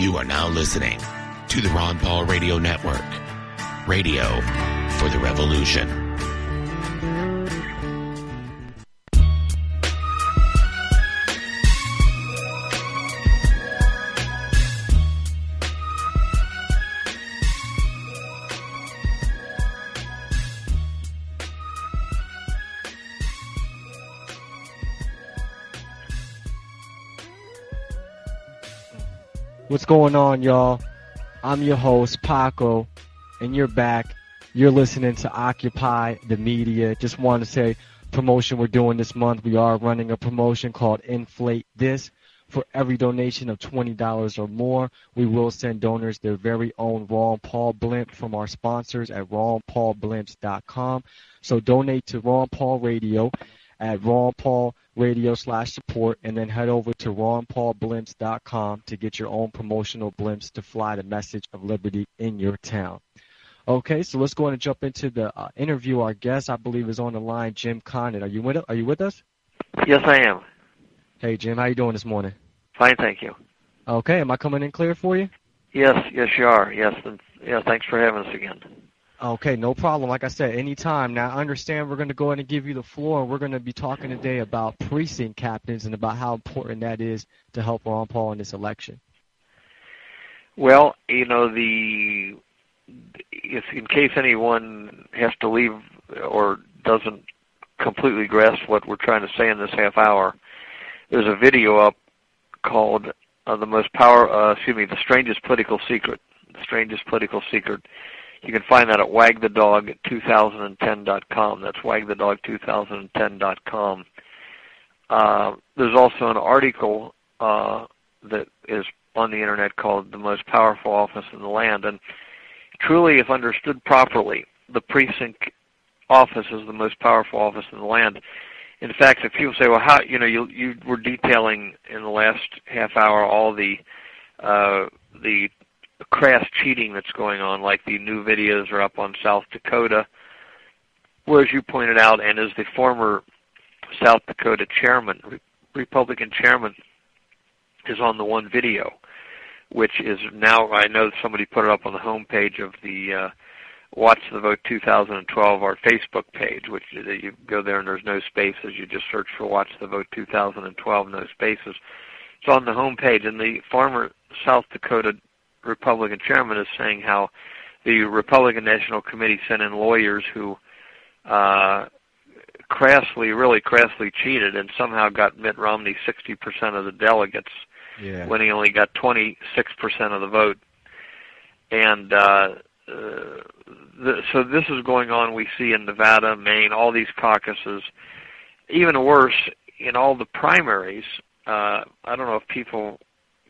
You are now listening to the Ron Paul Radio Network. Radio for the revolution. What's going on, y'all? I'm your host, Paco, and you're back. You're listening to Occupy the Media. Just wanted to say, promotion we're doing this month. We are running a promotion called Inflate This. For every donation of $20 or more, we will send donors their very own Ron Paul blimp from our sponsors at ronpaulblimps.com. So donate to Ron Paul Radio at Ron Paul Radio/support, and then head over to ronpaulblimps.com to get your own promotional blimps to fly the message of liberty in your town. Okay, so let's go ahead and jump into the interview. Our guest, I believe, is on the line, Jim Condit. Are you with us? Yes, I am. Hey, Jim, how you doing this morning? Fine, thank you. Okay, am I coming in clear for you? Yes, you are. Yes, and thanks for having us again. Okay, no problem. Like I said, anytime. Now, I understand we're going to go ahead and give you the floor, and we're going to be talking today about precinct captains and about how important that is to help Ron Paul in this election. Well, you know, if in case anyone has to leave or doesn't completely grasp what we're trying to say in this half hour, there's a video up called The Strangest Political Secret. The Strangest Political Secret. You can find that at wagthedog2010.com. That's wagthedog2010.com. There's also an article that is on the Internet called The Most Powerful Office in the Land. And truly, if understood properly, the precinct office is the most powerful office in the land. In fact, if people say, well, how, you were detailing in the last half hour all the crass cheating that's going on, like the new videos are up on South Dakota, where, as you pointed out, and as the former South Dakota chairman, Republican chairman, is on the one video, which is now, I know somebody put it up on the homepage of the Watch the Vote 2012, our Facebook page, which you go there and there's no spaces. You just search for Watch the Vote 2012, no spaces. It's on the homepage, and the former South Dakota Republican chairman is saying how the Republican National Committee sent in lawyers who really crassly cheated and somehow got Mitt Romney 60% of the delegates when he only got 26% of the vote. And so this is going on, we see in Nevada, Maine, all these caucuses. Even worse, in all the primaries, I don't know if people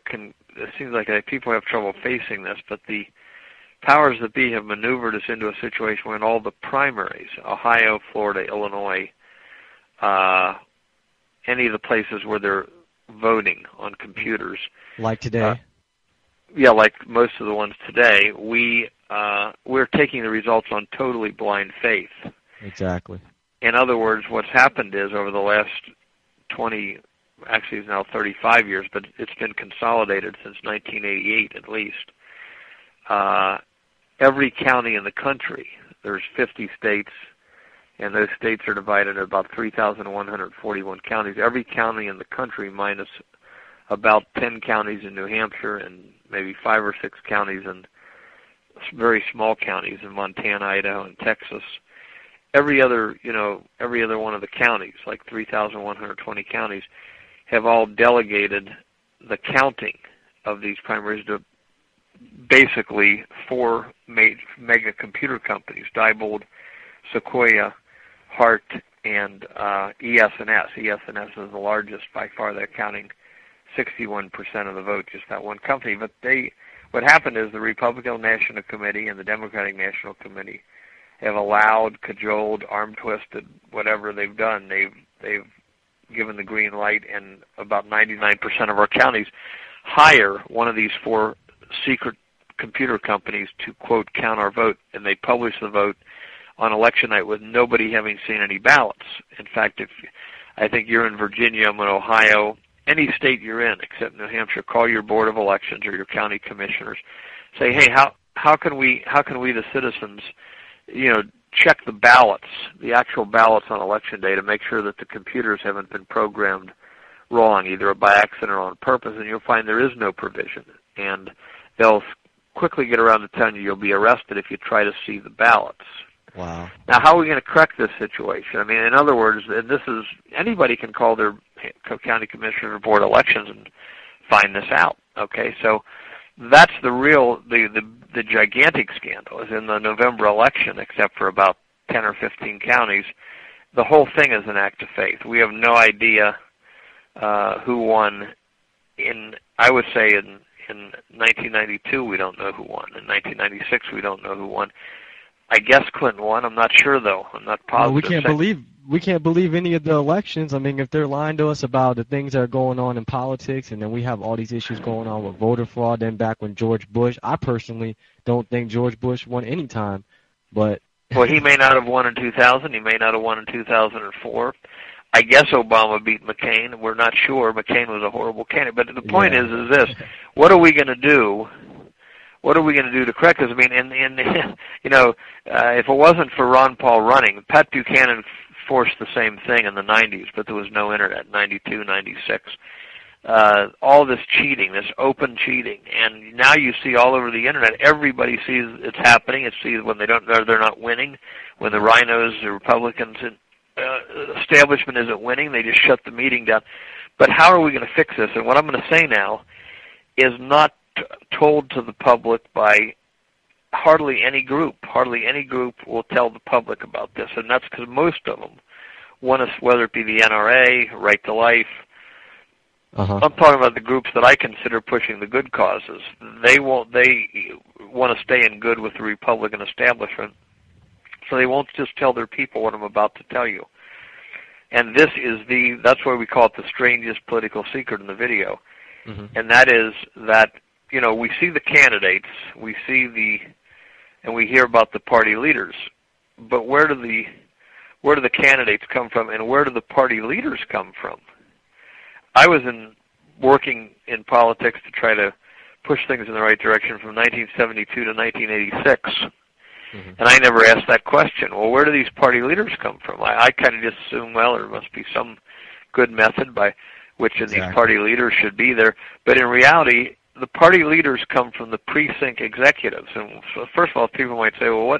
can, it seems like people have trouble facing this, but the powers that be have maneuvered us into a situation where in all the primaries, Ohio, Florida, Illinois, any of the places where they're voting on computers. Like today? Like most of the ones today, we're taking the results on totally blind faith. Exactly. In other words, what's happened is over the last 20, actually it's now 35 years, but it's been consolidated since 1988 at least. Every county in the country, there's 50 states, and those states are divided into about 3,141 counties. Every county in the country minus about 10 counties in New Hampshire and maybe 5 or 6 counties and very small counties in Montana, Idaho, and Texas. Every other one of the counties, like 3,120 counties, have all delegated the counting of these primaries to basically 4 mega computer companies, Diebold, Sequoia, Hart, and ES&S. ES&S is the largest by far. They're counting 61% of the vote, just that one company. But what happened is the Republican National Committee and the Democratic National Committee have allowed, cajoled, arm-twisted, whatever they've done. They've given the green light, and about 99% of our counties hire one of these 4 secret computer companies to, quote, count our vote, and they publish the vote on election night with nobody having seen any ballots. In fact, I think you're in Virginia, I'm in Ohio, any state you're in except New Hampshire, call your Board of Elections or your county commissioners. Say, hey, how can we the citizens, check the ballots, the actual ballots on election day, to make sure that the computers haven't been programmed wrong, either by accident or on purpose, and you'll find there is no provision. And they'll quickly get around to telling you'll be arrested if you try to see the ballots. Wow. Now, how are we going to correct this situation? I mean, in other words, and this is, anybody can call their county commissioner or board of elections and find this out. Okay, so that's the real, the gigantic scandal is in the November election, except for about 10 or 15 counties. The whole thing is an act of faith. We have no idea who won. I would say in 1992 we don't know who won. In 1996 we don't know who won. I guess Clinton won. I'm not sure though. I'm not positive. Well, we can't believe any of the elections. I mean, if they're lying to us about the things that are going on in politics, and then we have all these issues going on with voter fraud. Then back when George Bush, I personally don't think George Bush won any time, but well, he may not have won in 2000. He may not have won in 2004. I guess Obama beat McCain. We're not sure. McCain was a horrible candidate. But the point is this: what are we going to do? What are we going to do to correct this? I mean, if it wasn't for Ron Paul running, Pat Buchanan forced the same thing in the 90s, but there was no internet, 92, 96. All this cheating, this open cheating, and now you see all over the internet, everybody sees it's happening. It sees when they're not winning, when the rhinos, the Republicans, establishment isn't winning, they just shut the meeting down. But how are we going to fix this? And what I'm going to say now is not told to the public by hardly any group. Hardly any group will tell the public about this, and that's because most of them want us, whether it be the NRA, Right to Life. I'm talking about the groups that I consider pushing the good causes. They want to stay in good with the Republican establishment, so they won't just tell their people what I'm about to tell you. And that's why we call it the strangest political secret in the video. And that is that, we see the candidates, and we hear about the party leaders, but where do the candidates come from, and where do the party leaders come from? I was working in politics to try to push things in the right direction from 1972 to 1986, and I never asked that question. Well, where do these party leaders come from? I kind of just assume, well, there must be some good method by which of these party leaders should be there, but in reality, the party leaders come from the precinct executives. And so first of all, people might say, well,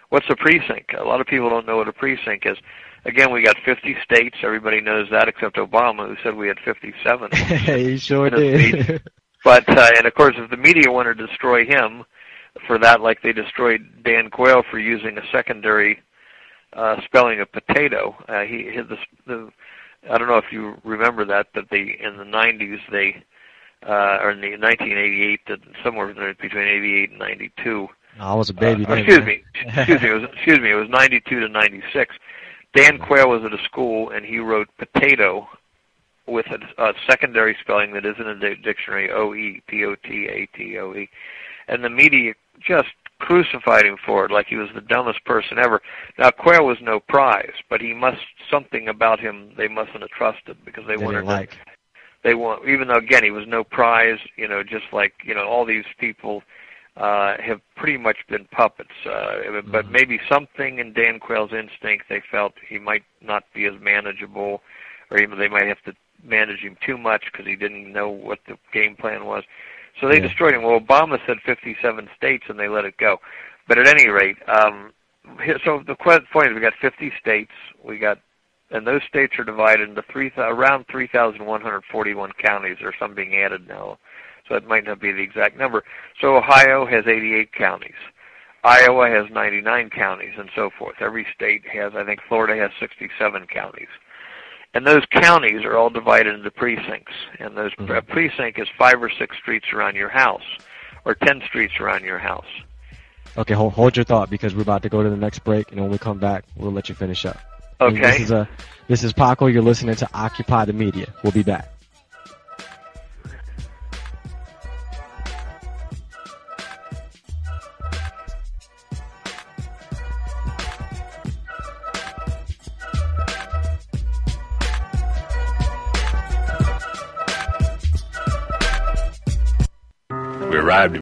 what's a precinct? A lot of people don't know what a precinct is. Again, we got 50 states. Everybody knows that except Obama, who said we had 57. He sure did. But, and of course, if the media wanted to destroy him for that, like they destroyed Dan Quayle for using a secondary spelling of potato, I don't know if you remember that, but in the 90s, or in the 1988, somewhere between 88 and 92. I was a baby then. Excuse me. It was 92 to 96. Dan Quayle was at a school, and he wrote potato with a secondary spelling that isn't in the dictionary, O-E, P-O-T-A-T-O-E. And the media just crucified him for it like he was the dumbest person ever. Now, Quayle was no prize, but something about him they mustn't have trusted, because they wanted even though, again, he was no prize, just like, all these people have pretty much been puppets. But maybe something in Dan Quayle's instinct, they felt he might not be as manageable, or even they might have to manage him too much because he didn't know what the game plan was. So they destroyed him. Well, Obama said 57 states, and they let it go. But at any rate, so the point is we got 50 states. And those states are divided into around 3,141 counties, or some being added now. So it might not be the exact number. So Ohio has 88 counties. Iowa has 99 counties, and so forth. Every state has, I think Florida has 67 counties. And those counties are all divided into precincts. And those precinct is 5 or 6 streets around your house, or 10 streets around your house. Okay, hold your thought, because we're about to go to the next break, and when we come back, we'll let you finish up. Okay. This is Paco. You're listening to Occupy the Media. We'll be back. arrived